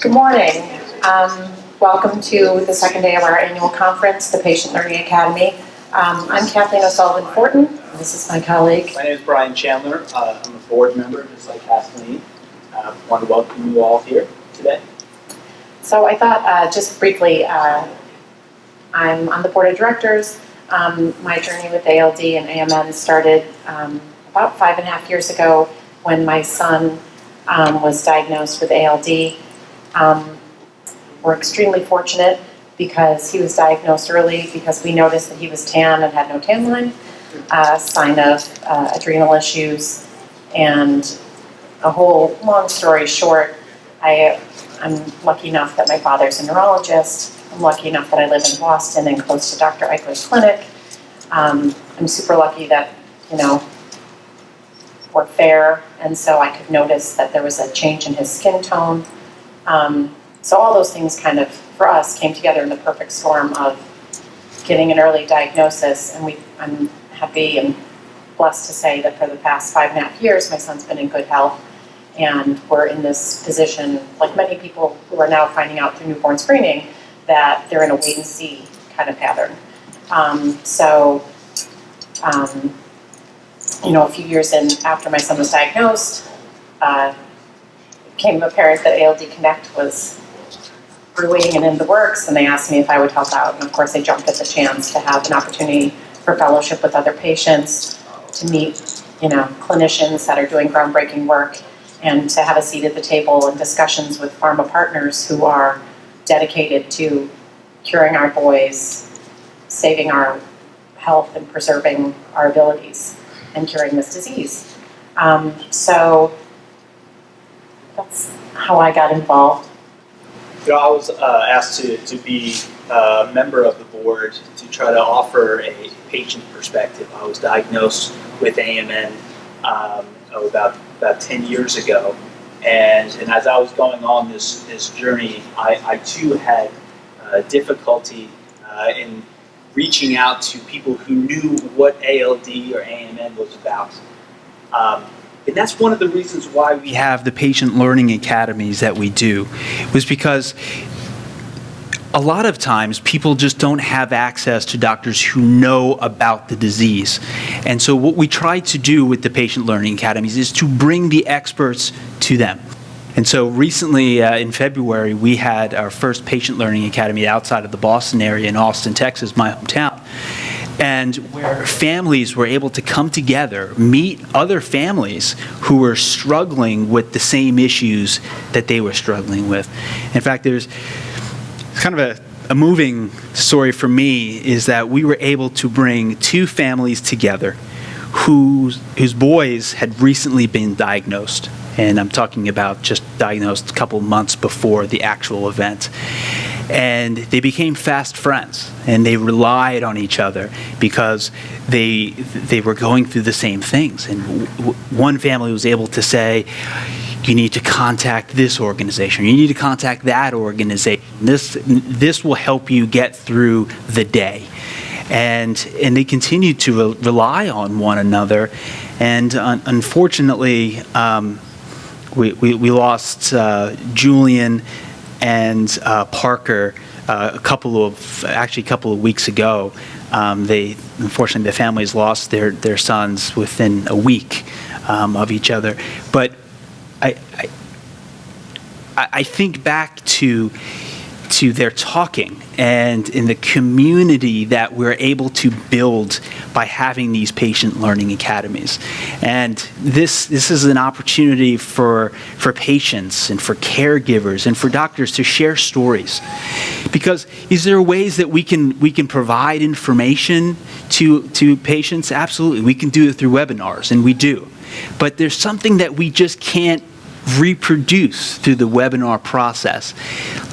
Good morning. Welcome to the second day of our annual conference, the Patient Learning Academy. I'm Kathleen O'Sullivan-Fortin. This is my colleague. My name is Brian Chandler. I'm a board member, just like Kathleen. I want to welcome you all here today. So I thought just briefly, I'm on the board of directors. My journey with ALD and AMN started about 5.5 years ago when my son was diagnosed with ALD. We're extremely fortunate because he was diagnosed early because we noticed that he was tan and had no tan line, sign of adrenal issues, and a whole long story short, I'm lucky enough that my father's a neurologist. I'm lucky enough that I live in Boston and close to Dr. Eichler's clinic. I'm super lucky that, we're fair, and so I could notice that there was a change in his skin tone. So all those things kind of, for us, came together in the perfect storm of getting an early diagnosis, and I'm happy and blessed to say that for the past 5.5 years, my son's been in good health, and we're in this position, like many people who are now finding out through newborn screening, that they're in a wait-and-see kind of pattern. A few years in after my son was diagnosed, it became apparent that ALD Connect was brewing and in the works, and they asked me if I would help out. And of course, I jumped at the chance to have an opportunity for fellowship with other patients, to meet, clinicians that are doing groundbreaking work, and to have a seat at the table in discussions with pharma partners who are dedicated to curing our boys, saving our health, and preserving our abilities, and curing this disease. So that's how I got involved. I was asked to be a member of the board to try to offer a patient perspective. I was diagnosed with AMN about 10 years ago, and as I was going on this journey, I too had difficulty in reaching out to people who knew what ALD or AMN was about. And that's one of the reasons why we have the patient learning academies that we do, was because a lot of times people just don't have access to doctors who know about the disease. And so what we try to do with the patient learning academies is to bring the experts to them. And so recently in February, we had our first patient learning academy outside of the Boston area in Austin, Texas, my hometown. And where families were able to come together, meet other families who were struggling with the same issues that they were struggling with. In fact, there's kind of a moving story for me, is that we were able to bring two families together whose boys had recently been diagnosed. And I'm talking about just diagnosed a couple months before the actual event. And they became fast friends, and they relied on each other because they were going through the same things. And one family was able to say, you need to contact this organization, you need to contact that organization. This will help you get through the day. And they continued to rely on one another. And unfortunately, we lost Julian and Parker a couple of weeks ago. Unfortunately, the families lost their sons within a week of each other. But I think back to their talking and in the community that we're able to build by having these patient learning academies. And this is an opportunity for patients and for caregivers and for doctors to share stories. Because is there ways that we can provide information to patients? Absolutely. We can do it through webinars, and we do. But there's something that we just can't reproduce through the webinar process,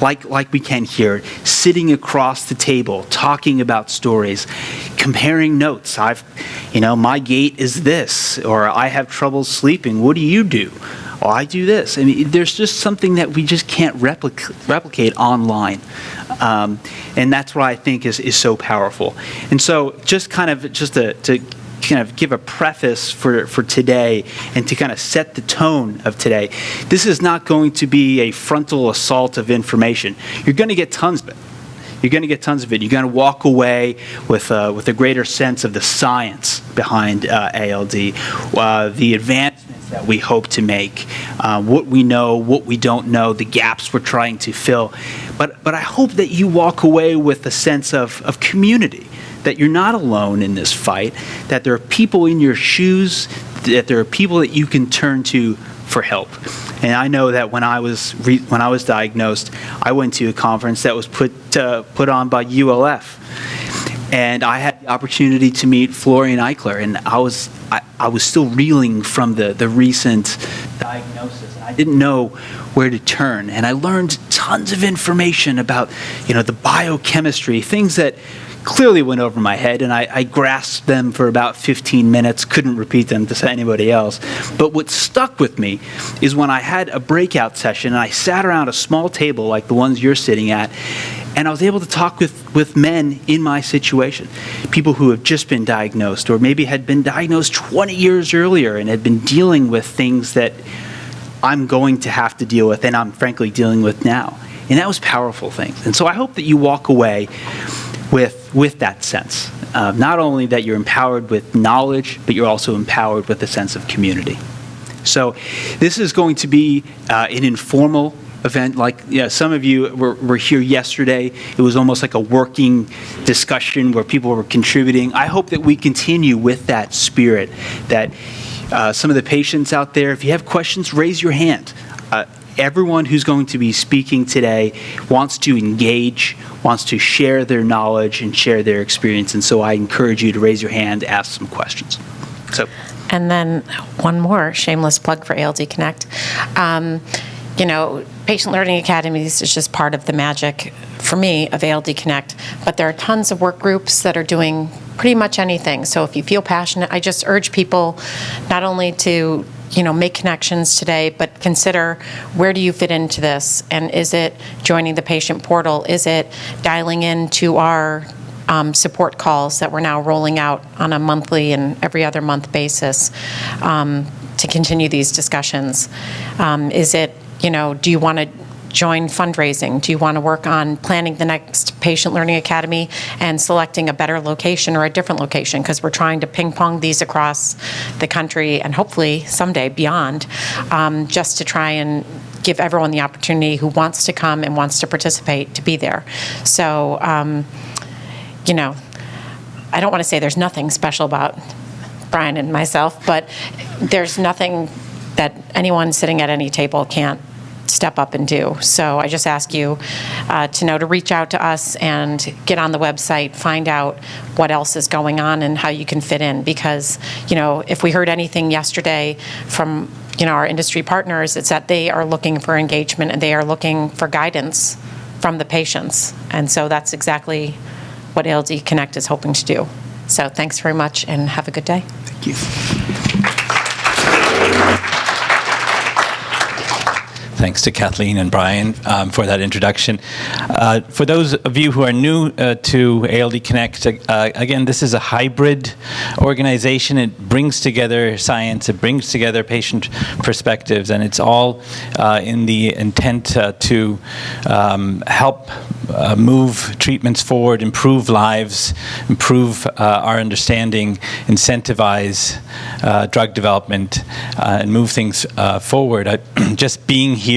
like we can here, sitting across the table, talking about stories, comparing notes. My gait is this, or I have trouble sleeping. What do you do? Oh, I do this. I mean, there's just something that we just can't replicate online. And that's what I think is so powerful. And so just to kind of give a preface for today and to kind of set the tone of today. This is not going to be a frontal assault of information. You're going to get tons of it. You're going to get tons of it. You're going to walk away with a greater sense of the science behind ALD, the advancements that we hope to make, what we know, what we don't know, the gaps we're trying to fill. But I hope that you walk away with a sense of community, that you're not alone in this fight, that there are people in your shoes, that there are people that you can turn to for help. And I know that when I was diagnosed, I went to a conference that was put on by ULF, and I had the opportunity to meet Florian Eichler, and I was still reeling from the recent diagnosis, and I didn't know where to turn. And I learned tons of information about, the biochemistry, things that clearly went over my head, and I grasped them for about 15 minutes, couldn't repeat them to anybody else. But what stuck with me is when I had a breakout session, and I sat around a small table like the ones you're sitting at, and I was able to talk with men in my situation, people who have just been diagnosed, or maybe had been diagnosed 20 years earlier and had been dealing with things that I'm going to have to deal with, and I'm frankly dealing with now. And that was powerful things. And so I hope that you walk away with that sense. Not only that you're empowered with knowledge, but you're also empowered with a sense of community. So this is going to be an informal event. Like some of you were here yesterday. It was almost like a working discussion where people were contributing. I hope that we continue with that spirit, that some of the patients out there, if you have questions, raise your hand. Everyone who's going to be speaking today wants to engage, wants to share their knowledge and share their experience. And so I encourage you to raise your hand, ask some questions. And then one more shameless plug for ALD Connect. Patient Learning Academies is just part of the magic, for me, of ALD Connect. But there are tons of work groups that are doing pretty much anything. So if you feel passionate, I just urge people not only to make connections today, but consider, where do you fit into this? And is it joining the patient portal? Is it dialing into our support calls that we're now rolling out on a monthly and every other month basis to continue these discussions? Is it, do you want to join fundraising? Do you want to work on planning the next Patient Learning Academy and selecting a better location or a different location? Because we're trying to ping pong these across the country and hopefully someday beyond, just to try and give everyone the opportunity who wants to come and wants to participate to be there. So, I don't want to say there's nothing special about Brian and myself, but there's nothing that anyone sitting at any table can't step up and do. So I just ask you to reach out to us and get on the website, find out what else is going on and how you can fit in. Because, if we heard anything yesterday from, our industry partners, it's that they are looking for engagement and they are looking for guidance from the patients. And so that's exactly what ALD Connect is hoping to do. So thanks very much and have a good day. Thank you. Thanks to Kathleen and Brian for that introduction. For those of you who are new to ALD Connect, again, this is a hybrid organization. It brings together science, it brings together patient perspectives, and it's all in the intent to help move treatments forward, improve lives, improve our understanding, incentivize drug development, and move things forward. Just being here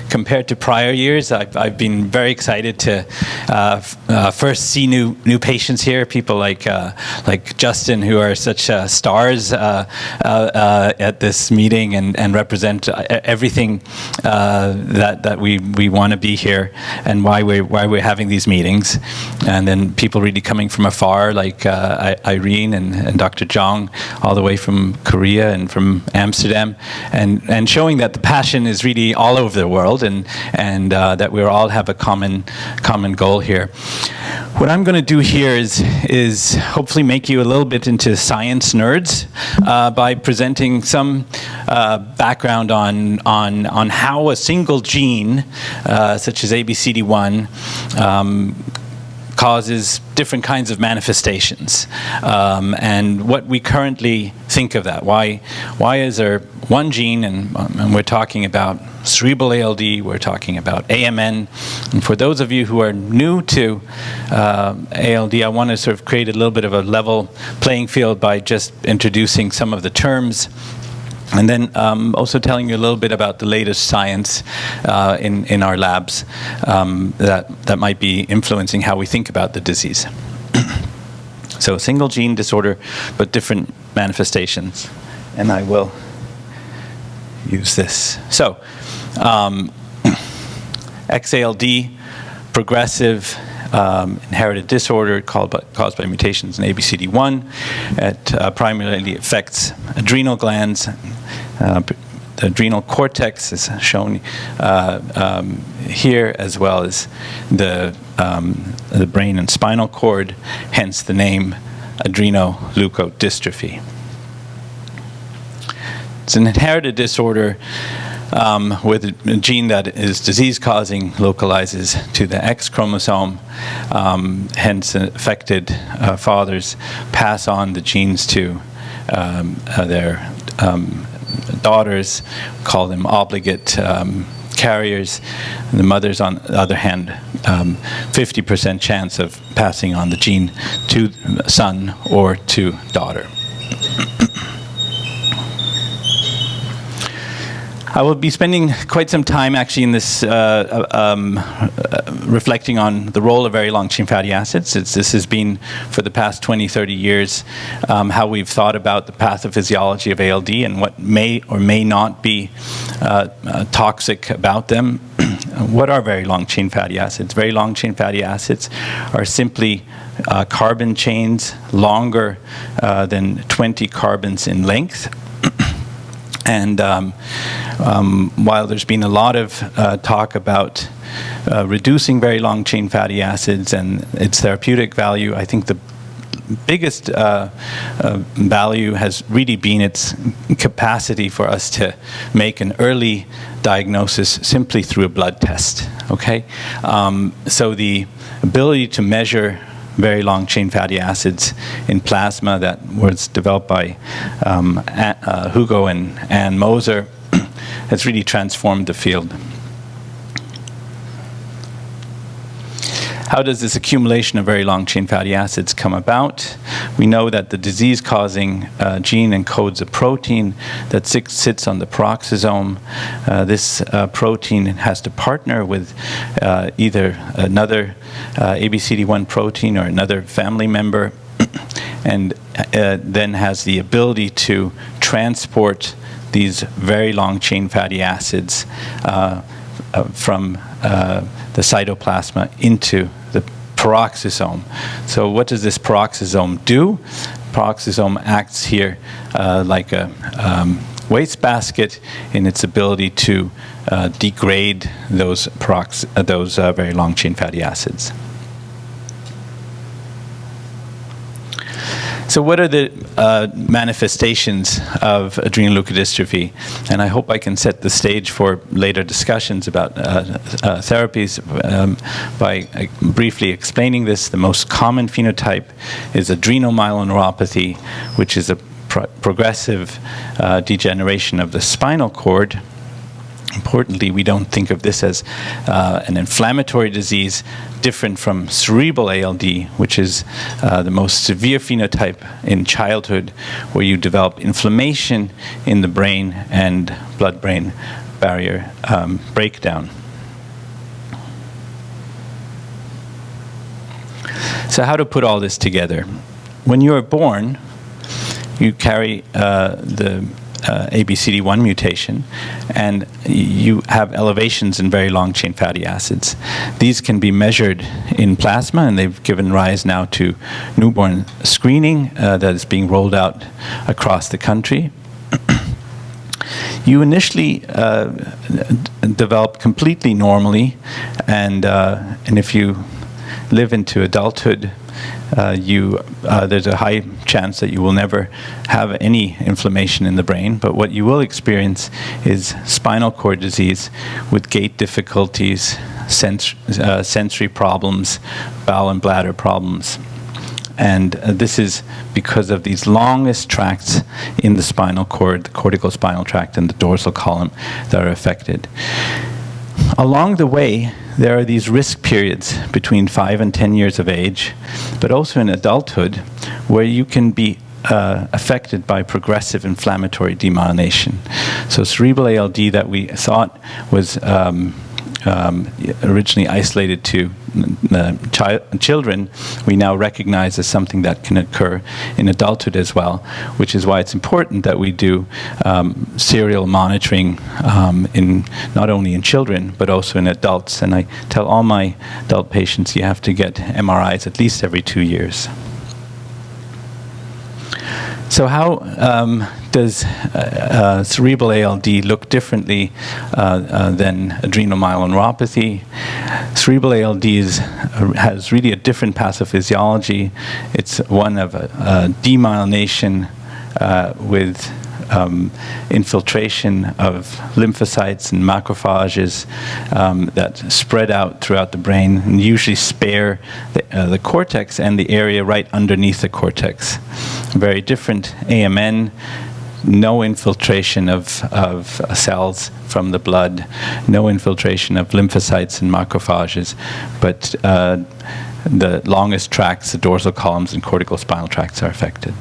compared to prior years, I've been very excited to first see new patients here, people like Justin, who are such stars at this meeting and represent everything that we want to be here and why we're having these meetings. And then people really coming from afar, like Irene and Dr. Jong, all the way from Korea and from Amsterdam, and showing that the passion is really all over the world, and that we all have a common goal here. What I'm going to do here is hopefully make you a little bit into science nerds by presenting some background on how a single gene, such as ABCD1, causes different kinds of manifestations, and what we currently think of that. Why is there one gene, and we're talking about cerebral ALD, we're talking about AMN, and for those of you who are new to ALD, I want to sort of create a little bit of a level playing field by just introducing some of the terms, and then also telling you a little bit about the latest science in our labs that might be influencing how we think about the disease. So a single gene disorder, but different manifestations. And I will use this. So XALD, progressive inherited disorder caused by mutations in ABCD1. It primarily affects adrenal glands. The adrenal cortex is shown here, as well as the brain and spinal cord, hence the name adrenoleukodystrophy. It's an inherited disorder with a gene that is disease-causing, localizes to the X chromosome, hence affected fathers pass on the genes to their daughters, call them obligate carriers. And the mothers, on the other hand, 50% chance of passing on the gene to son or to daughter. I will be spending quite some time actually in this reflecting on the role of very long-chain fatty acids. This has been, for the past 20, 30 years, how we've thought about the pathophysiology of ALD and what may or may not be toxic about them. What are very long-chain fatty acids? Very long-chain fatty acids are simply carbon chains longer than 20 carbons in length. And while there's been a lot of talk about reducing very long-chain fatty acids and its therapeutic value, I think the biggest value has really been its capacity for us to make an early diagnosis simply through a blood test. Okay, so the ability to measure very long-chain fatty acids in plasma that was developed by Hugo and Ann Moser has really transformed the field. How does this accumulation of very long-chain fatty acids come about? We know that the disease-causing gene encodes a protein that sits on the peroxisome. This protein has to partner with either another ABCD1 protein or another family member, and then has the ability to transport these very long-chain fatty acids from the cytoplasma into the peroxisome. So what does this peroxisome do? Peroxisome acts here like a wastebasket in its ability to degrade those very long-chain fatty acids. So what are the manifestations of adrenoleukodystrophy? And I hope I can set the stage for later discussions about therapies by briefly explaining this. The most common phenotype is adrenomyeloneuropathy, which is a progressive degeneration of the spinal cord. Importantly, we don't think of this as an inflammatory disease, different from cerebral ALD, which is the most severe phenotype in childhood, where you develop inflammation in the brain and blood-brain barrier breakdown. So how to put all this together? When you are born, you carry the ABCD1 mutation, and you have elevations in very long-chain fatty acids. These can be measured in plasma, and they've given rise now to newborn screening that is being rolled out across the country. You initially develop completely normally, and if you live into adulthood, there's a high chance that you will never have any inflammation in the brain, but what you will experience is spinal cord disease with gait difficulties, sensory problems, bowel and bladder problems. And this is because of these longest tracts in the spinal cord, the cortical spinal tract and the dorsal column, that are affected. Along the way, there are these risk periods between 5 and 10 years of age, but also in adulthood, where you can be affected by progressive inflammatory demyelination. So cerebral ALD that we thought was originally isolated to children, we now recognize as something that can occur in adulthood as well, which is why it's important that we do serial monitoring in not only in children but also in adults. And I tell all my adult patients you have to get MRIs at least every 2 years. So how does cerebral ALD look differently than adrenomyeloneuropathy? Cerebral ALD has really a different pathophysiology. It's one of demyelination with infiltration of lymphocytes and macrophages that spread out throughout the brain and usually spare the cortex and the area right underneath the cortex. Very different AMN, no infiltration of cells from the blood, no infiltration of lymphocytes and macrophages, but the longest tracts, the dorsal columns and cortical spinal tracts, are affected.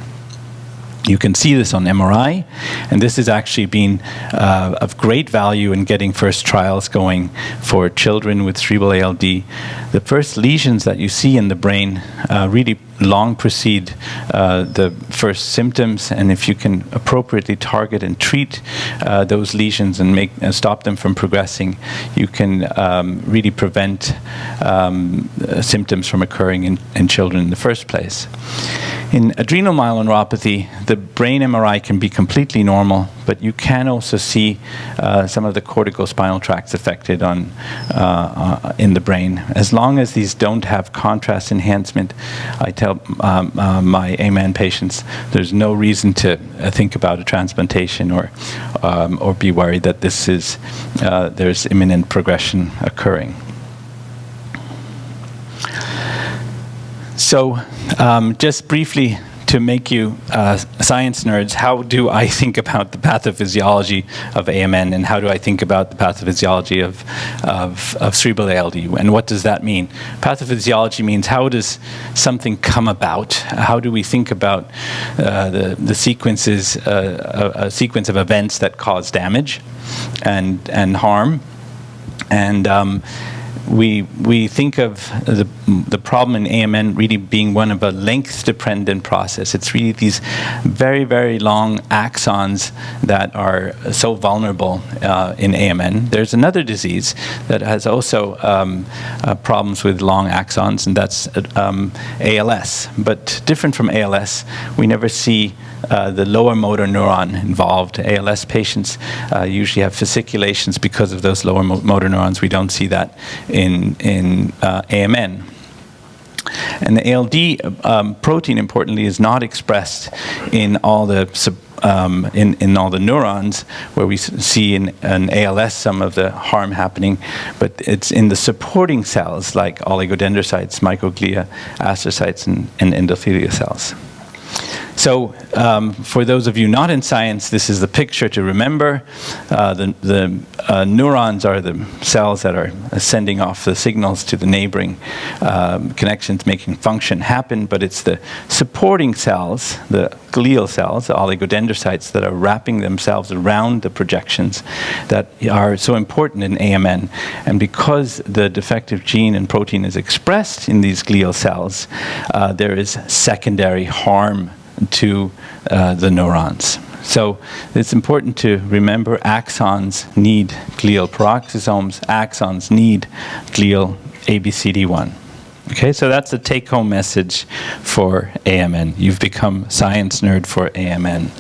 You can see this on MRI, and this has actually been of great value in getting first trials going for children with cerebral ALD. The first lesions that you see in the brain really long precede the first symptoms, and if you can appropriately target and treat those lesions and stop them from progressing, you can really prevent symptoms from occurring in children in the first place. In adrenomyeloneuropathy, the brain MRI can be completely normal, but you can also see some of the cortical spinal tracts affected in the brain. As long as these don't have contrast enhancement, I tell my AMN patients there's no reason to think about a transplantation or be worried that there's imminent progression occurring. So just briefly, to make you science nerds, how do I think about the pathophysiology of AMN, and how do I think about the pathophysiology of cerebral ALD, and what does that mean? Pathophysiology means how does something come about? How do we think about the sequences, a sequence of events that cause damage and harm? And we think of the problem in AMN really being one of a length-dependent process. It's really these very, very long axons that are so vulnerable in AMN. There's another disease that has also problems with long axons, and that's ALS. But different from ALS, we never see the lower motor neuron involved. ALS patients usually have fasciculations because of those lower motor neurons. We don't see that in AMN. And the ALD protein, importantly, is not expressed in all the in all the neurons where we see in ALS some of the harm happening, but it's in the supporting cells like oligodendrocytes, microglia, astrocytes, and endothelial cells. So for those of you not in science, this is the picture to remember. The neurons are the cells that are sending off the signals to the neighboring connections, making function happen, but it's the supporting cells, the glial cells, the oligodendrocytes, that are wrapping themselves around the projections that are so important in AMN. And because the defective gene and protein is expressed in these glial cells, there is secondary harm to the neurons. So it's important to remember axons need glial peroxisomes, axons need glial ABCD1. Okay, so that's a take-home message for AMN. You've become science nerd for AMN.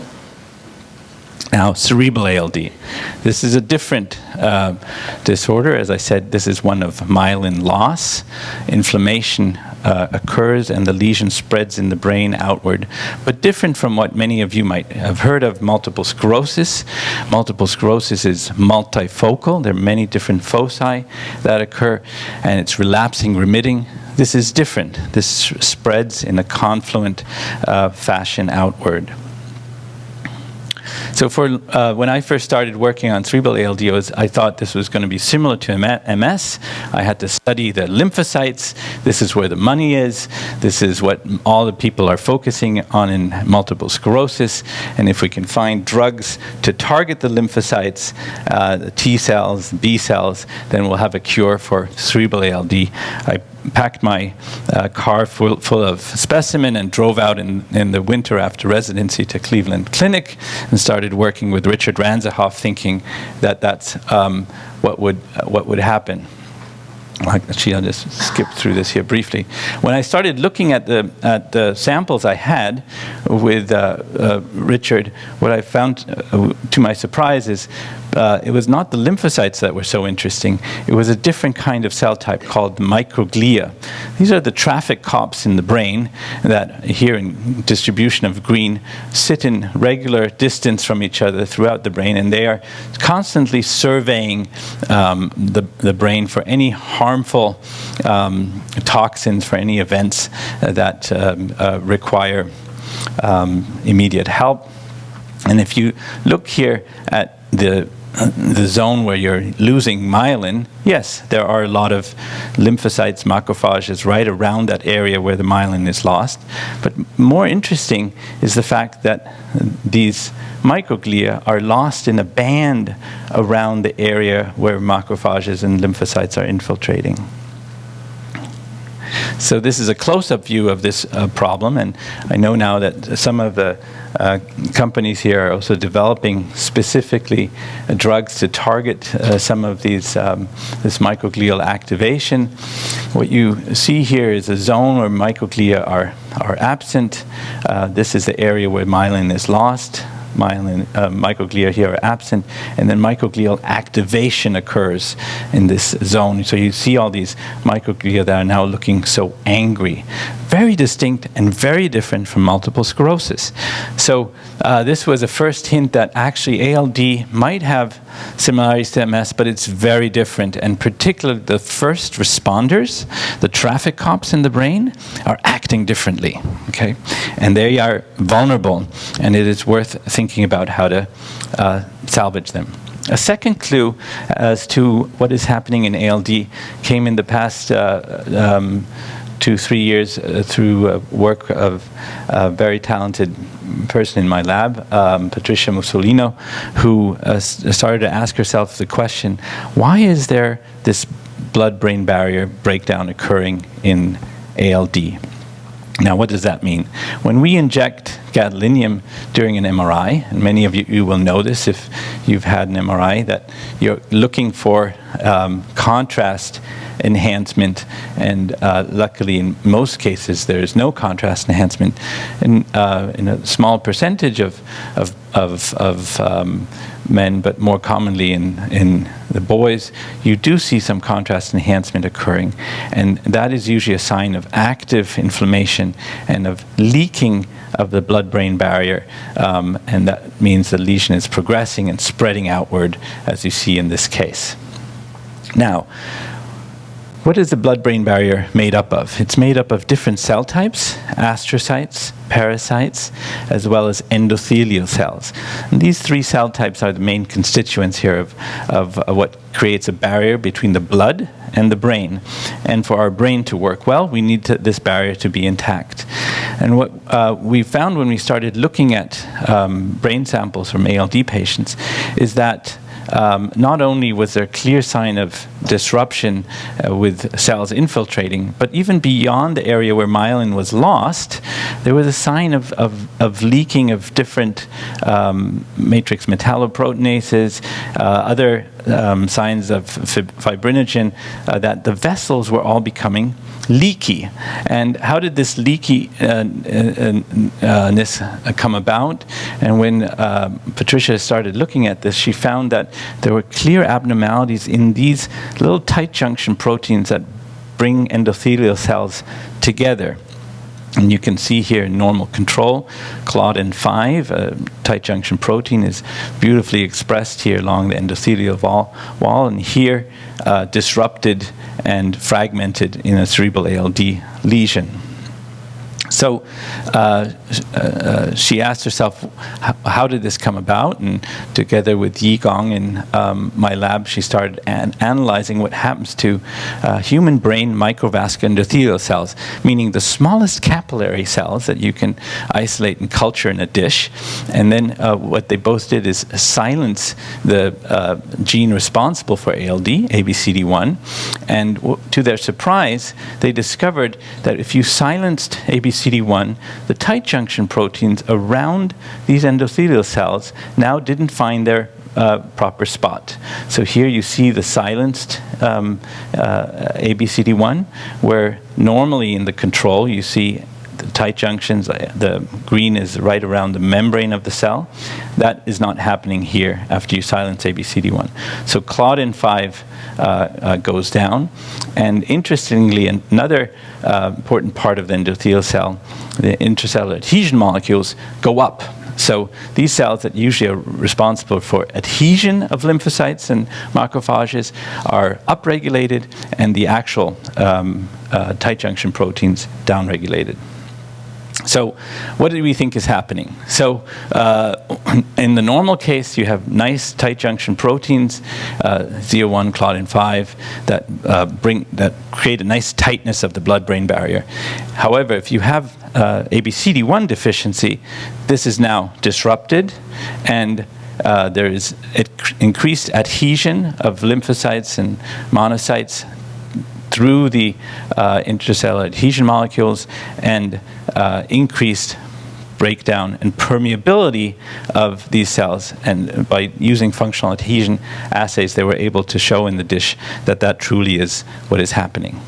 Now, cerebral ALD. This is a different disorder. As I said, this is one of myelin loss. Inflammation occurs and the lesion spreads in the brain outward, but different from what many of you might have heard of multiple sclerosis. Multiple sclerosis is multifocal. There are many different foci that occur, and it's relapsing, remitting. This is different. This spreads in a confluent fashion outward. So when I first started working on cerebral ALD, I thought this was going to be similar to MS. I had to study the lymphocytes. This is where the money is. This is what all the people are focusing on in multiple sclerosis. And if we can find drugs to target the lymphocytes, the T cells, B cells, then we'll have a cure for cerebral ALD. I packed my car full of specimen and drove out in the winter after residency to Cleveland Clinic and started working with Richard Ranzahoff, thinking that that's what would happen. Actually, I'll just skip through this here briefly. When I started looking at the samples I had with Richard, what I found, to my surprise, is it was not the lymphocytes that were so interesting. It was a different kind of cell type called microglia. These are the traffic cops in the brain that, here in distribution of green, sit in regular distance from each other throughout the brain, and they are constantly surveying the brain for any harmful toxins, for any events that require immediate help. And if you look here at the zone where you're losing myelin, yes, there are a lot of lymphocytes, macrophages right around that area where the myelin is lost. But more interesting is the fact that these microglia are lost in a band around the area where macrophages and lymphocytes are infiltrating. So this is a close-up view of this problem, and I know now that some of the companies here are also developing specifically drugs to target some of these this microglial activation. What you see here is a zone where microglia are absent. This is the area where myelin is lost. Microglia here are absent, and then microglial activation occurs in this zone. So you see all these microglia that are now looking so angry. Very distinct and very different from multiple sclerosis. So this was a first hint that actually ALD might have similarities to MS, but it's very different. And particularly the first responders, the traffic cops in the brain, are acting differently. Okay, and they are vulnerable, and it is worth thinking about how to salvage them. A second clue as to what is happening in ALD came in the past 2-3 years through work of a very talented person in my lab, Patricia Mussolino, who started to ask herself the question, why is there this blood-brain barrier breakdown occurring in ALD? Now, what does that mean? When we inject gadolinium during an MRI, and many of you will know this if you've had an MRI, that you're looking for contrast enhancement, and luckily in most cases there is no contrast enhancement. In a small percentage of men, but more commonly in the boys, you do see some contrast enhancement occurring, and that is usually a sign of active inflammation and of leaking of the blood-brain barrier, and that means the lesion is progressing and spreading outward, as you see in this case. Now, what is the blood-brain barrier made up of? It's made up of different cell types, astrocytes, parasites, as well as endothelial cells. And these three cell types are the main constituents here of what creates a barrier between the blood and the brain. And for our brain to work well, we need this barrier to be intact. And what we found when we started looking at brain samples from ALD patients is that not only was there a clear sign of disruption with cells infiltrating, but even beyond the area where myelin was lost, there was a sign of leaking of different matrix metalloproteinases, other signs of fibrinogen, that the vessels were all becoming leaky. And how did this leakiness come about? And when Patricia started looking at this, she found that there were clear abnormalities in these little tight junction proteins that bring endothelial cells together. And you can see here in normal control, claudin 5, a tight junction protein, is beautifully expressed here along the endothelial wall, and here disrupted and fragmented in a cerebral ALD lesion. So she asked herself, how did this come about? And together with Yi Gong in my lab, she started analyzing what happens to human brain microvascular endothelial cells, meaning the smallest capillary cells that you can isolate and culture in a dish. And then what they both did is silence the gene responsible for ALD, ABCD1. And to their surprise, they discovered that if you silenced ABCD1, the tight junction proteins around these endothelial cells now didn't find their proper spot. So here you see the silenced ABCD1, where normally in the control you see the tight junctions, the green is right around the membrane of the cell. That is not happening here after you silence ABCD1. So claudin 5 goes down. And interestingly, another important part of the endothelial cell, the intracellular adhesion molecules, go up. So these cells that usually are responsible for adhesion of lymphocytes and macrophages are upregulated, and the actual tight junction proteins downregulated. So what do we think is happening? So in the normal case, you have nice tight junction proteins, ZO1, claudin 5, that create a nice tightness of the blood-brain barrier. However, if you have ABCD1 deficiency, this is now disrupted, and there is increased adhesion of lymphocytes and monocytes through the intracellular adhesion molecules, and increased breakdown and permeability of these cells. And by using functional adhesion assays, they were able to show in the dish that that truly is what is happening.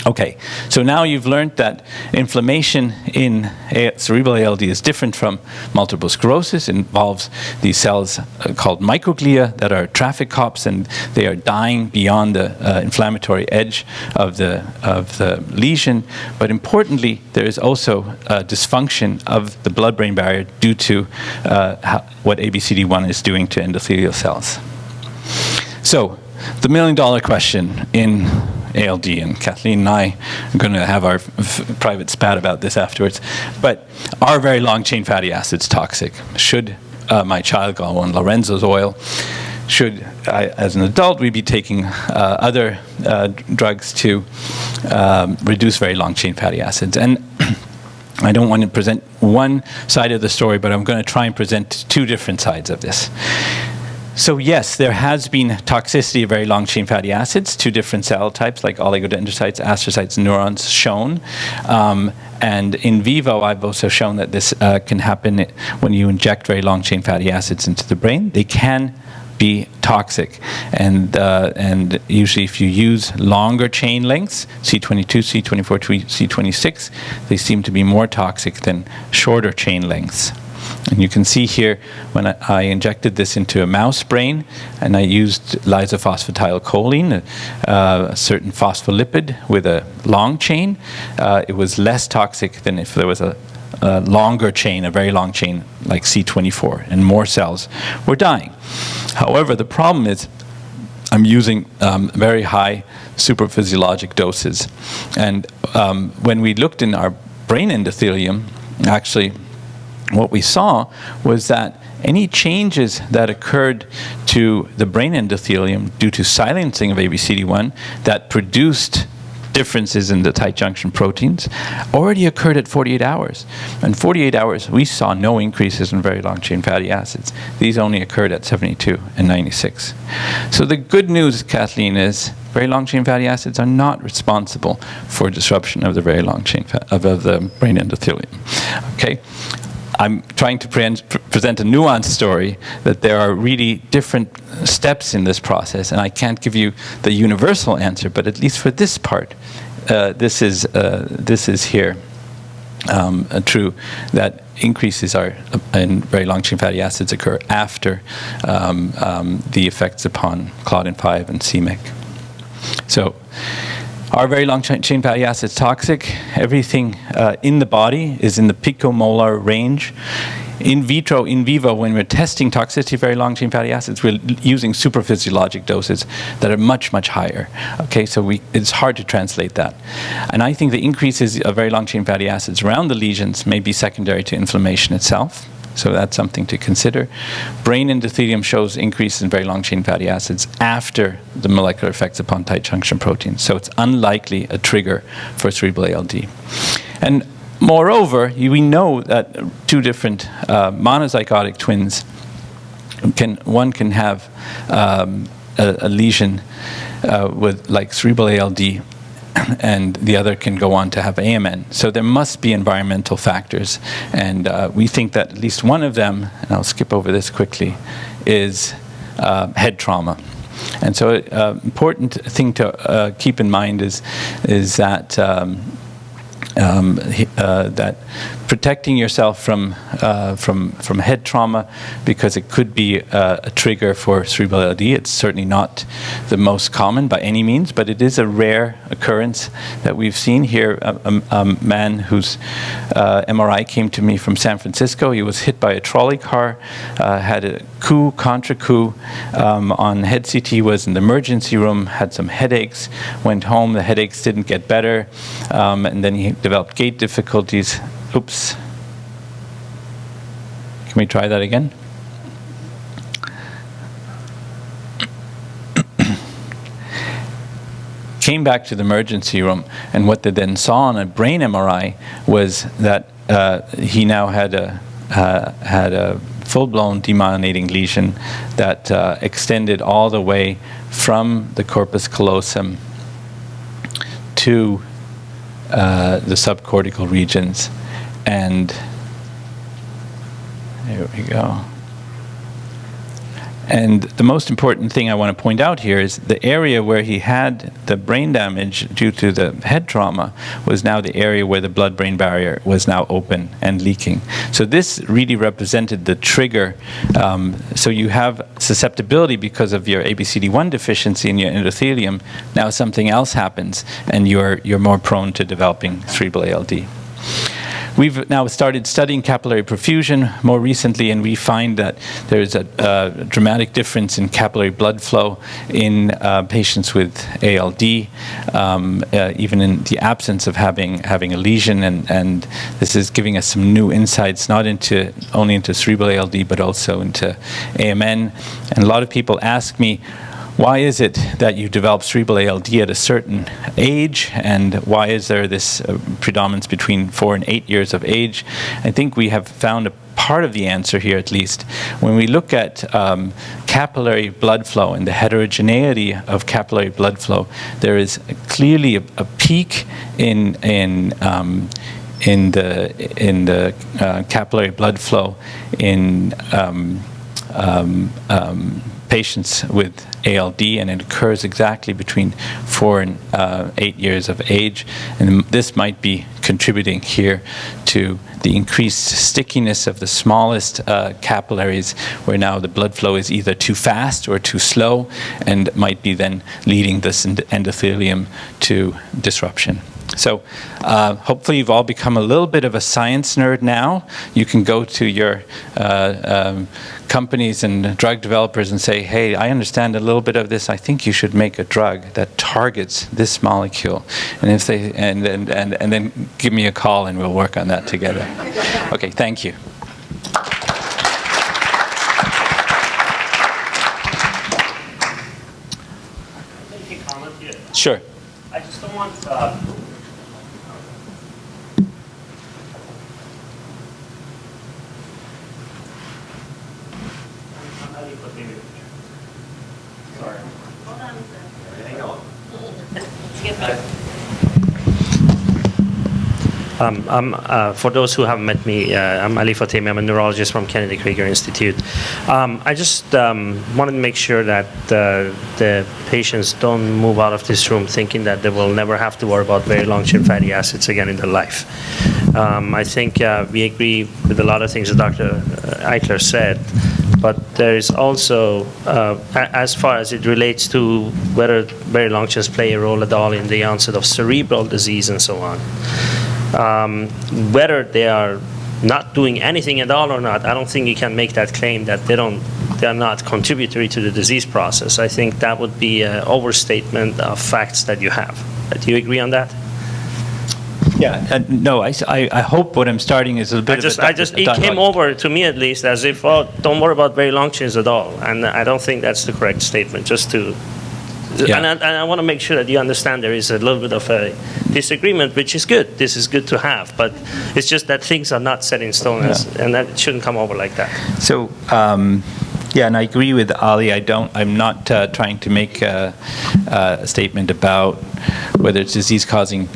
Okay, so now you've learned that inflammation in cerebral ALD is different from multiple sclerosis. It involves these cells called microglia that are traffic cops, and they are dying beyond the inflammatory edge of the lesion. But importantly, there is also dysfunction of the blood-brain barrier due to what ABCD1 is doing to endothelial cells. So, the million-dollar question in ALD, and Kathleen and I are going to have our private spat about this afterwards, but are very long-chain fatty acids toxic? Should my child go on Lorenzo's oil? Should I, as an adult, we be taking other drugs to reduce very long-chain fatty acids? And I don't want to present one side of the story, but I'm going to try and present two different sides of this. So yes, there has been toxicity of very long-chain fatty acids to different cell types like oligodendrocytes, astrocytes, and neurons shown. And in vivo, I've also shown that this can happen when you inject very long-chain fatty acids into the brain. They can be toxic, and usually if you use longer chain lengths, C22, C24, C26, they seem to be more toxic than shorter chain lengths. And you can see here when I injected this into a mouse brain, and I used lysophosphotylcholine, a certain phospholipid with a long chain, it was less toxic than if there was a longer chain, a very long chain like C24, and more cells were dying. However, the problem is I'm using very high supraphysiologic doses. And when we looked in our brain endothelium, actually what we saw was that any changes that occurred to the brain endothelium due to silencing of ABCD1 that produced differences in the tight junction proteins already occurred at 48 hours. In 48 hours, we saw no increases in very long-chain fatty acids. These only occurred at 72 and 96. So the good news, Kathleen, is very long-chain fatty acids are not responsible for disruption of the very long-chain of the brain endothelium. Okay. I'm trying to present a nuanced story, that there are really different steps in this process, and I can't give you the universal answer, but at least for this part, this is here true, that increases in very long-chain fatty acids occur after the effects upon Claudin-5 and c-MYC. So, are very long-chain fatty acids toxic? Everything in the body is in the picomolar range. In vitro, in vivo, when we're testing toxicity of very long-chain fatty acids, we're using supraphysiologic doses that are much, much higher. Okay, so it's hard to translate that. And I think the increases of very long-chain fatty acids around the lesions may be secondary to inflammation itself. So that's something to consider. Brain endothelium shows increases in very long-chain fatty acids after the molecular effects upon tight junction proteins. So it's unlikely a trigger for cerebral ALD. And moreover, we know that two different monozygotic twins, one can have a lesion with like cerebral ALD, and the other can go on to have AMN. So there must be environmental factors, and we think that at least one of them, and I'll skip over this quickly, is head trauma. And so important thing to keep in mind is that that protecting yourself from head trauma, because it could be a trigger for cerebral ALD. It's certainly not the most common by any means, but it is a rare occurrence that we've seen here. A man whose MRI came to me from San Francisco. He was hit by a trolley car, had a coup, contra coup on head CT, was in the emergency room, had some headaches, went home, the headaches didn't get better, and then he developed gait difficulties. Oops. Can we try that again? Came back to the emergency room, and what they then saw on a brain MRI was that he now had a full-blown demyelinating lesion that extended all the way from the corpus callosum to the subcortical regions. And there we go. And the most important thing I want to point out here is the area where he had the brain damage due to the head trauma was now the area where the blood-brain barrier was now open and leaking. So this really represented the trigger. So you have susceptibility because of your ABCD1 deficiency in your endothelium. Now something else happens, and you're more prone to developing cerebral ALD. We've now started studying capillary perfusion more recently, and we find that there's a dramatic difference in capillary blood flow in patients with ALD, even in the absence of having a lesion, and this is giving us some new insights, not only into cerebral ALD, but also into AMN. And a lot of people ask me, why is it that you develop cerebral ALD at a certain age, and why is there this predominance between 4 and 8 years of age? I think we have found a part of the answer here, at least. When we look at capillary blood flow and the heterogeneity of capillary blood flow, there is clearly a peak in the capillary blood flow in patients with ALD, and it occurs exactly between 4 and 8 years of age. And this might be contributing here to the increased stickiness of the smallest capillaries, where now the blood flow is either too fast or too slow, and might be then leading this endothelium to disruption. So hopefully you've all become a little bit of a science nerd now. You can go to your companies and drug developers and say, hey, I understand a little bit of this. I think you should make a drug that targets this molecule. And if they and then give me a call and we'll work on that together. Okay, thank you. Make a comment here. Sure. I just don't want how do you put maybe? Sorry. Hold on a second. Hang on. Let's get back. For those who haven't met me, I'm Ali Fatemi. I'm a neurologist from Kennedy Krieger Institute. I just wanted to make sure that the patients don't move out of this room thinking that they will never have to worry about very long-chain fatty acids again in their life. I think we agree with a lot of things that Dr. Eichler said, but there is also, as far as it relates to whether very long chains play a role at all in the onset of cerebral disease and so on, whether they are not doing anything at all or not, I don't think you can make that claim that they are not contributory to the disease process. I think that would be an overstatement of facts that you have. Do you agree on that? Yeah, no, I hope what I'm starting is a bit it came over to me at least as if, oh, don't worry about very long chains at all. And I don't think that's the correct statement, Yeah. And I want to make sure that you understand there is a little bit of a disagreement, which is good. This is good to have, but it's just that things are not set in stone, and that it shouldn't come over like that. So, yeah, and I agree with Ali. I'm not trying to make a statement about whether it's disease-causing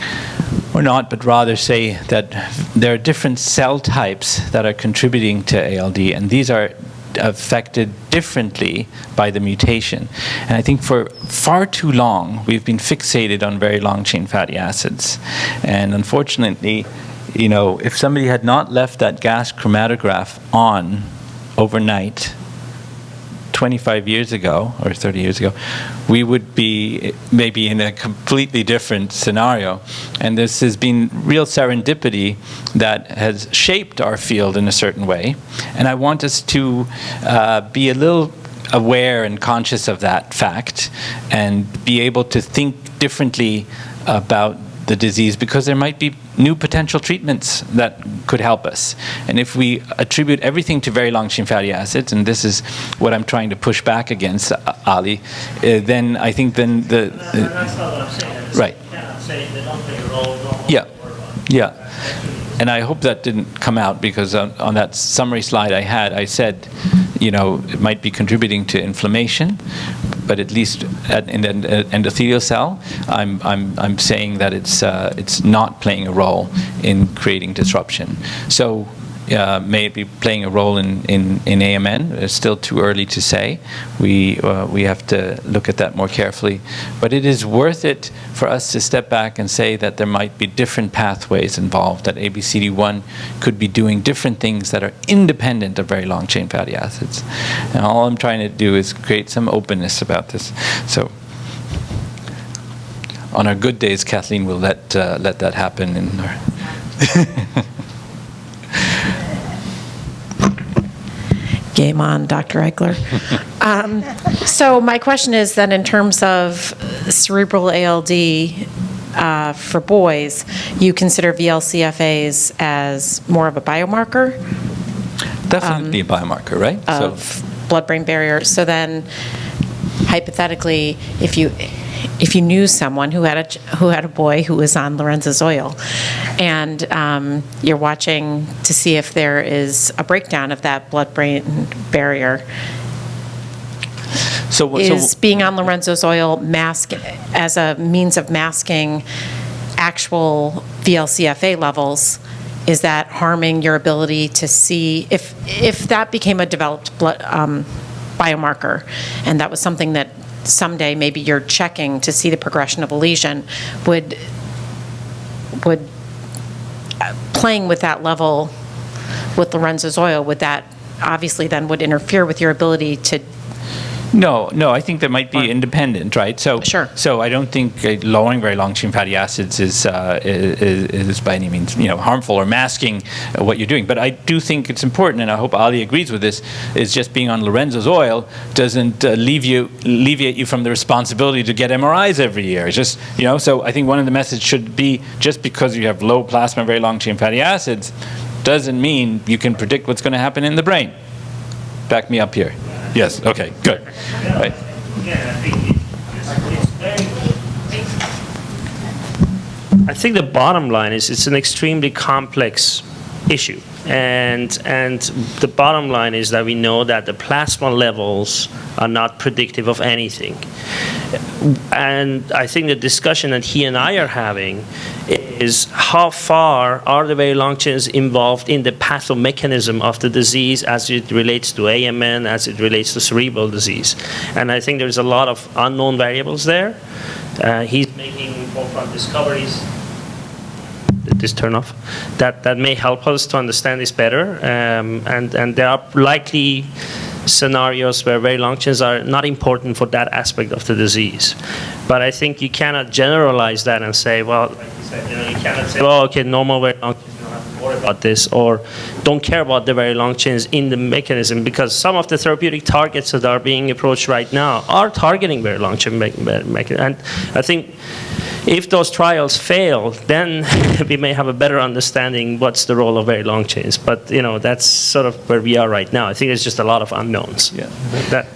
or not, but rather say that there are different cell types that are contributing to ALD, and these are affected differently by the mutation. And I think for far too long, we've been fixated on very long-chain fatty acids. And unfortunately, you know, if somebody had not left that gas chromatograph on overnight 25 years ago or 30 years ago, we would be maybe in a completely different scenario. And this has been real serendipity that has shaped our field in a certain way. And I want us to be a little aware and conscious of that fact and be able to think differently about the disease, because there might be new potential treatments that could help us. And if we attribute everything to very long-chain fatty acids, and this is what I'm trying to push back against, Ali, then I think then the... That's not what I'm saying. Right. You cannot say they don't play a role. Yeah. Yeah. And I hope that didn't come out, because on that summary slide I had, I said, you know, it might be contributing to inflammation, but at least in the endothelial cell, I'm saying that it's not playing a role in creating disruption. So may it be playing a role in AMN? It's still too early to say. We have to look at that more carefully. But it is worth it for us to step back and say that there might be different pathways involved, that ABCD1 could be doing different things that are independent of very long-chain fatty acids. And all I'm trying to do is create some openness about this. So on our good days, Kathleen will let that happen. In our Game on, Dr. Eichler. So my question is then, in terms of cerebral ALD for boys, you consider VLCFAs as more of a biomarker? Definitely a biomarker, right? Of blood-brain barrier. So then, hypothetically, if you knew someone who had a boy who was on Lorenzo's-oil, and you're watching to see if there is a breakdown of that blood-brain barrier, is being on Lorenzo's-oil as a means of masking actual VLCFA levels? Is that harming your ability to see if that became a developed blood biomarker, and that was something that someday maybe you're checking to see the progression of a lesion, would playing with that level with Lorenzo's-oil, would that obviously then would interfere with your ability to? No, I think that might be independent, right? So, sure. So I don't think lowering very long-chain fatty acids is by any means, you know, harmful or masking what you're doing. But I do think it's important, and I hope Ali agrees with this, is just being on Lorenzo's-oil doesn't alleviate you from the responsibility to get MRIs every year. It's just, you know, so I think one of the messages should be, just because you have low plasma very long-chain fatty acids doesn't mean you can predict what's going to happen in the brain. Back me up here. Yes, okay, good. Right. I think the bottom line is it's an extremely complex issue. And the bottom line is that we know that the plasma levels are not predictive of anything. And I think the discussion that he and I are having is how far are the very long chains involved in the pathomechanism of the disease as it relates to AMN, as it relates to cerebral disease. And I think there's a lot of unknown variables there. He's making forefront discoveries. Did this turn off? That may help us to understand this better. And there are likely scenarios where very long chains are not important for that aspect of the disease. But I think you cannot generalize that and say, well, like you said, you cannot say, well, okay, normal very long chains, you don't have to worry about this, or don't care about the very long chains in the mechanism, because some of the therapeutic targets that are being approached right now are targeting very long chain mechanism. And I think if those trials fail, then we may have a better understanding what's the role of very long chains. But that's sort of where we are right now. I think there's just a lot of unknowns. Yeah.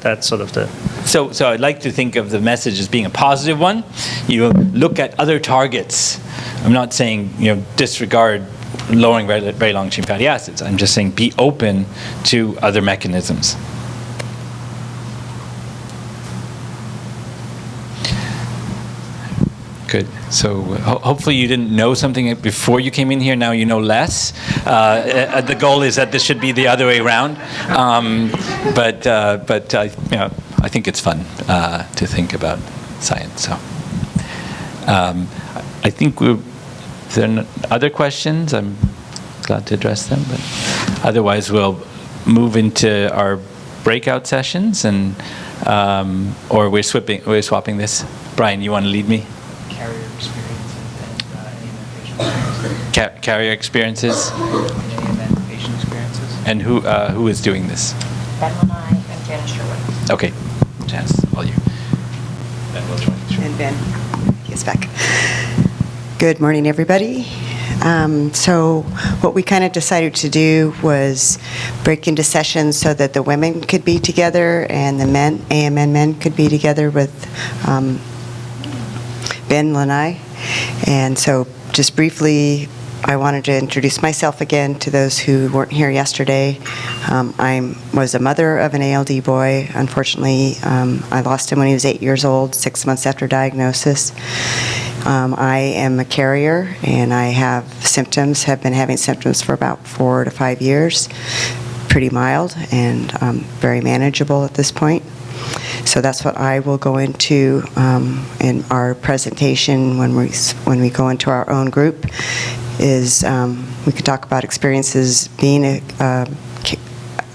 That's sort of the. So I'd like to think of the message as being a positive one. You look at other targets. I'm not saying disregard lowering very long chain fatty acids. I'm just saying be open to other mechanisms. Good. So hopefully you didn't know something before you came in here. Now you know less. The goal is that this should be the other way around. But I think it's fun to think about science. So I think if there are other questions, I'm glad to address them. But otherwise, we'll move into our breakout sessions, and or we're swapping this. Brian, you want to lead me? Carrier experiences and any patient Carrier experiences. and patient experiences. And who is doing this? Ben and I and Janice Sherwood. Okay, Janice, all you. Ben will join. And Ben, he's back. Good morning, everybody. So what we kind of decided to do was break into sessions so that the women could be together and the men, AMN men, could be together with Ben Lanai. And so just briefly, I wanted to introduce myself again to those who weren't here yesterday. I was a mother of an ALD boy. Unfortunately, I lost him when he was 8 years old, 6 months after diagnosis. I am a carrier, and I have been having symptoms for about 4 to 5 years, pretty mild and very manageable at this point. So that's what I will go into in our presentation when we go into our own group, is we could talk about experiences being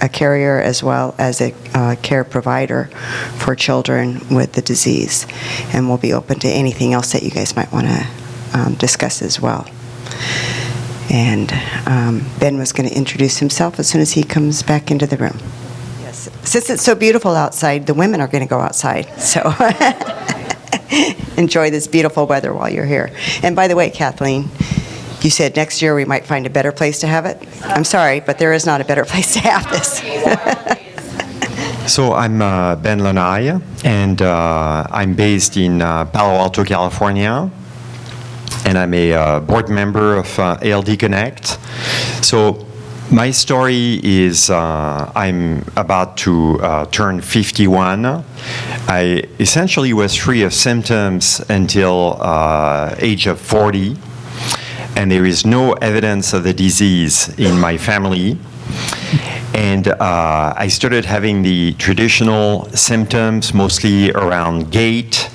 a carrier as well as a care provider for children with the disease. And we'll be open to anything else that you guys might want to discuss as well. And Ben was going to introduce himself as soon as he comes back into the room. Yes. Since it's so beautiful outside, the women are going to go outside. So enjoy this beautiful weather while you're here. And by the way, Kathleen, you said next year we might find a better place to have it. I'm sorry, but there is not a better place to have this. So I'm Ben Lanai, and I'm based in Palo Alto, California, and I'm a board member of ALD Connect. So my story is I'm about to turn 51. I essentially was free of symptoms until age of 40. And there is no evidence of the disease in my family. And I started having the traditional symptoms, mostly around gait.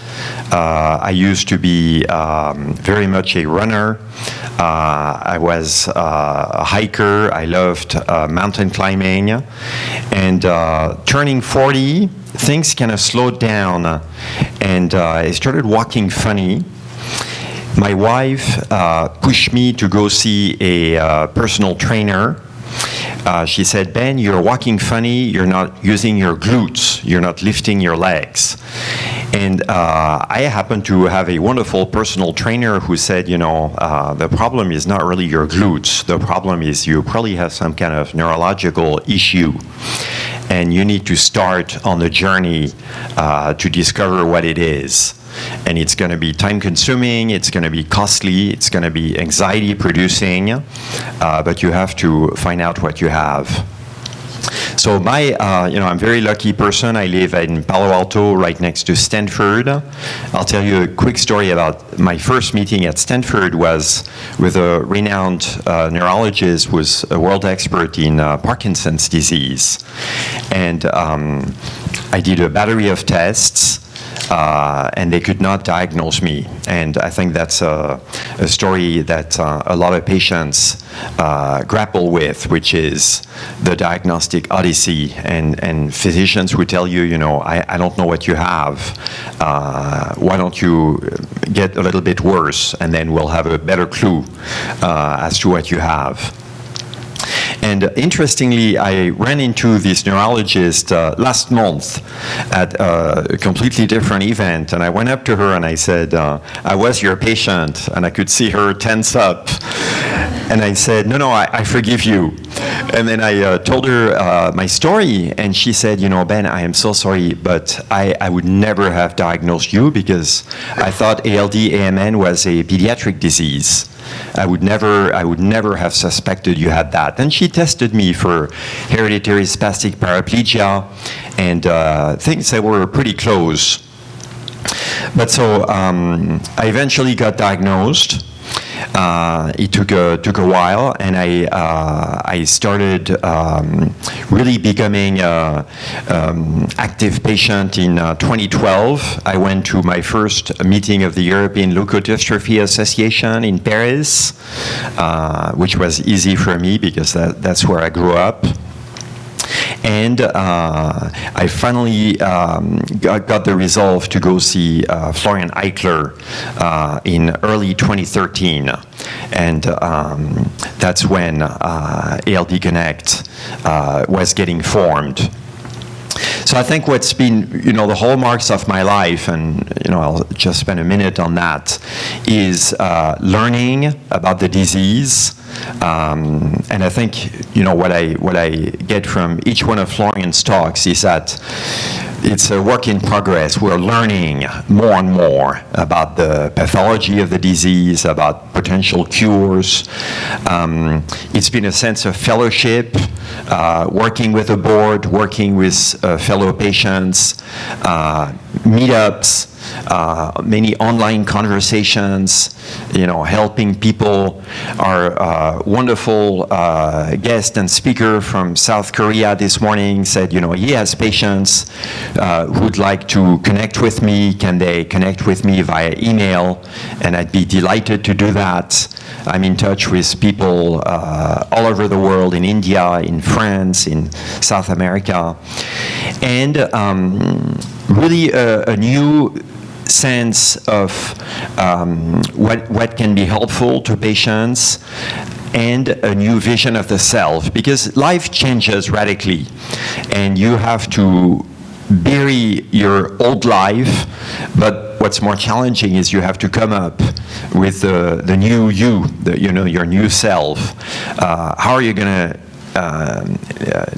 I used to be very much a runner. I was a hiker. I loved mountain climbing. And turning 40, things kind of slowed down. And I started walking funny. My wife pushed me to go see a personal trainer. She said, Ben, you're walking funny, you're not using your glutes, you're not lifting your legs. And I happen to have a wonderful personal trainer who said, the problem is not really your glutes, the problem is you probably have some kind of neurological issue. and you need to start on the journey to discover what it is. And it's going to be time-consuming, it's going to be costly, it's going to be anxiety-producing, but you have to find out what you have. So I'm a very lucky person. I live in Palo Alto, right next to Stanford. I'll tell you a quick story about my first meeting at Stanford was with a renowned neurologist who was a world expert in Parkinson's disease. And I did a battery of tests, and they could not diagnose me. And I think that's a story that a lot of patients grapple with, which is the diagnostic odyssey. And physicians will tell you, I don't know what you have. Why don't you get a little bit worse, and then we'll have a better clue as to what you have. And interestingly, I ran into this neurologist last month at a completely different event, and I went up to her and I said, I was your patient, and I could see her tense up. And I said, no, I forgive you. And then I told her my story, and she said, Ben, I am so sorry, but I would never have diagnosed you because I thought ALD-AMN was a pediatric disease. I would never have suspected you had that. Then she tested me for hereditary spastic paraplegia and things that were pretty close. But so I eventually got diagnosed. It took a while, and I started really becoming an active patient in 2012. I went to my first meeting of the European Leukodystrophy Association in Paris, which was easy for me because that's where I grew up. And I finally got the resolve to go see Florian Eichler in early 2013. And that's when ALD Connect was getting formed. So I think what's been, the hallmarks of my life, and I'll just spend a minute on that, is learning about the disease. And I think, what I get from each one of Florian's talks is that it's a work in progress. We're learning more and more about the pathology of the disease, about potential cures. It's been a sense of fellowship, working with the board, working with fellow patients, meetups, many online conversations, helping people. Our wonderful guest and speaker from South Korea this morning said, he has patients who'd like to connect with me. Can they connect with me via email? And I'd be delighted to do that. I'm in touch with people all over the world, in India, in France, in South America. And really a new sense of what can be helpful to patients, and a new vision of the self, because life changes radically, and you have to bury your old life, but what's more challenging is you have to come up with the new you, your new self. How are you going to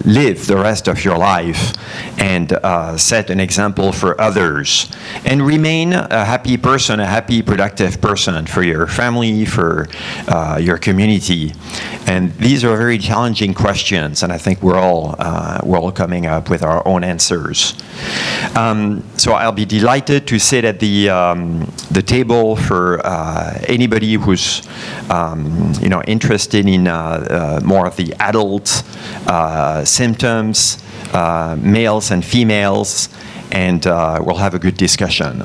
live the rest of your life and set an example for others and remain a happy person, a happy, productive person for your family, for your community? And these are very challenging questions, and I think we're all coming up with our own answers. So I'll be delighted to sit at the table for anybody who's interested in more of the adult symptoms, males and females, and we'll have a good discussion.